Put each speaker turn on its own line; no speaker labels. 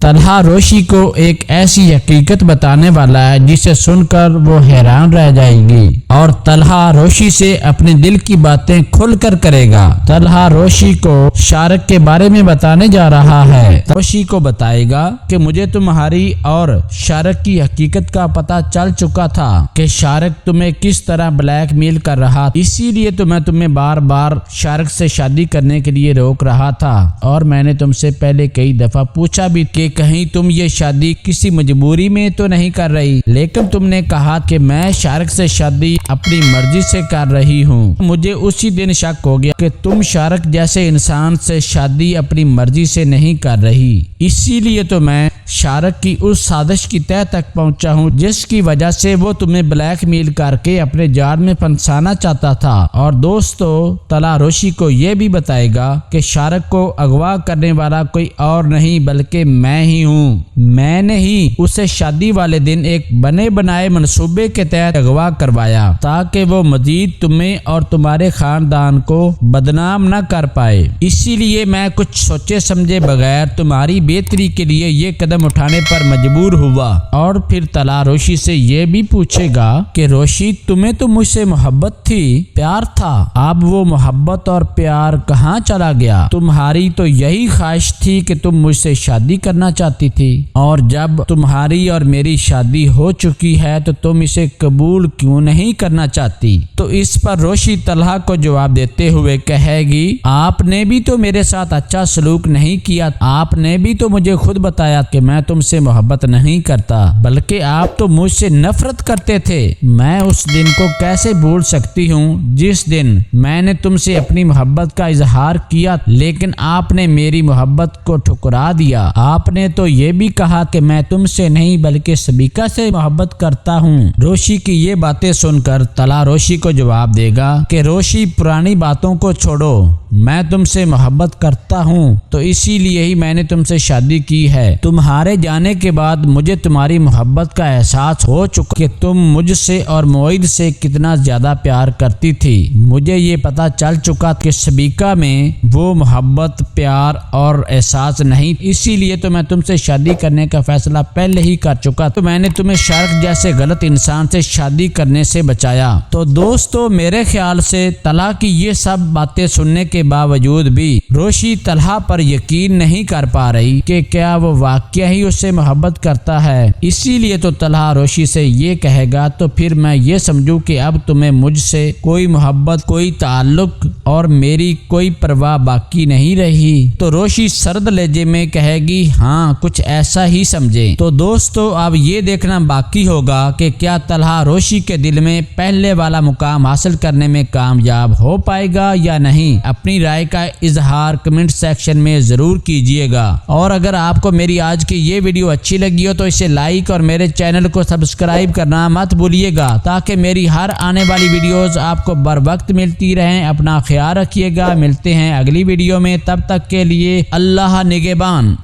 طلحہ روشی کو ایک ایسی حقیقت بتانے والا ہے جسے سن کر وہ حیران رہ جائے گی اور طلحہ روشی سے اپنے دل کی باتیں کھل کر کرے گا۔ طلحہ روشی کو شارق کے بارے میں بتانے جا رہا ہے۔ روشی کو بتائے گا کہ مجھے تمہاری اور شارق کی حقیقت کا پتہ چل چکا تھا کہ شارق تمہیں کس طرح بلیک میل کر رہا، اسی لیے تو میں تمہیں بار بار شارق سے شادی کرنے کے لیے روک رہا تھا، اور میں نے تم سے پہلے کئی دفعہ پوچھا بھی کہ کہیں تم یہ شادی کسی مجبوری میں تو نہیں کر رہی، لیکن تم نے کہا کہ میں شارق سے شادی اپنی مرضی سے کر رہی ہوں۔ مجھے اسی دن شک ہو گیا کہ تم شارق جیسے انسان سے شادی اپنی مرضی سے نہیں کر رہی، اسی لیے تو میں شارق کی اس سازش کی تہہ تک پہنچا ہوں جس کی وجہ سے وہ تمہیں بلیک میل کر کے اپنے جال میں پھنسانا چاہتا تھا۔ اور دوستو، طلحہ روشی کو یہ بھی بتائے گا کہ شارق کو اغوا کرنے والا کوئی اور نہیں بلکہ میں ہی ہوں۔ میں نے ہی اسے شادی والے دن ایک بنے بنائے منصوبے کے تحت اغوا کروایا تاکہ وہ مزید تمہیں اور تمہارے خاندان کو بدنام نہ کر پائے۔ اسی لیے میں کچھ سوچے سمجھے بغیر تمہاری بہتری کے لیے یہ قدم اٹھانے پر مجبور ہوا۔ اور پھر طلحہ روشی سے یہ بھی پوچھے گا کہ روشی، تمہیں تو مجھ سے محبت تھی، پیار تھا، اب وہ محبت اور پیار کہاں چلا گیا؟ تمہاری تو یہی خواہش تھی کہ تم مجھ سے شادی کرنا چاہتی تھی، اور جب تمہاری اور میری شادی ہو چکی ہے تو تم اسے قبول کیوں نہیں کرنا چاہتی؟ تو اس پر روشی طلحہ کو جواب دیتے ہوئے کہے گی، آپ نے بھی تو میرے ساتھ اچھا سلوک نہیں کیا، آپ نے بھی تو مجھے خود بتایا کہ میں تم سے محبت نہیں کرتا بلکہ آپ تو مجھ سے نفرت کرتے تھے۔ میں اس دن کو کیسے بھول سکتی ہوں جس دن میں نے تم سے اپنی محبت کا اظہار کیا لیکن آپ نے میری محبت کو ٹھکرا دیا۔ آپ نے تو یہ بھی کہا کہ میں تم سے نہیں بلکہ سبیکا سے محبت کرتا ہوں۔ روشی کی یہ باتیں سن کر طلحہ روشی کو جواب دے گا کہ روشی، پرانی باتوں کو چھوڑو، میں تم سے محبت کرتا ہوں تو اسی لیے ہی میں نے تم سے شادی کی ہے۔ تمہارے جانے کے بعد مجھے تمہاری محبت کا احساس ہو چکا کہ تم مجھ سے اور معید سے کتنا زیادہ پیار کرتی تھی۔ مجھے یہ پتہ چل چکا کہ سبیکا میں وہ محبت، پیار اور احساس نہیں، اسی لیے تو میں تم سے شادی کرنے کا فیصلہ پہلے ہی کر چکا، تو میں نے تمہیں شارق جیسے غلط انسان سے شادی کرنے سے بچایا۔ تو دوستو، میرے خیال سے طلحہ کی یہ سب باتیں سننے کے باوجود بھی روشی طلحہ پر یقین نہیں کر پا رہی کہ کیا وہ واقعہ ہی اس سے محبت کرتا ہے۔ اسی لیے تو طلحہ روشی سے یہ کہے گا، تو پھر میں یہ سمجھوں کہ اب تمہیں مجھ سے کوئی محبت، کوئی تعلق اور میری کوئی پرواہ باقی نہیں رہی۔ تو روشی سرد لہجے میں کہے گی، ہاں کچھ ایسا ہی سمجھے۔ تو دوستو، اب یہ دیکھنا باقی ہوگا کہ کیا طلحہ روشی کے دل میں پہلے والا مقام حاصل کرنے میں کامیاب ہو پائے گا یا نہیں۔ اپنی رائے کا اظہار کمنٹ سیکشن میں ضرور کیجیے گا، اور اگر آپ کو میری آج کی یہ ویڈیو اچھی لگی ہو تو اسے لائک اور میرے چینل کو سبسکرائب کرنا مت بھولیے گا تاکہ میری ہر آنے والی ویڈیوز آپ کو بر وقت ملتی رہیں۔ اپنا خیال رکھیے گا، ملتے ہیں اگلی ویڈیو میں، تب تک کے لیے اللہ نگہبان۔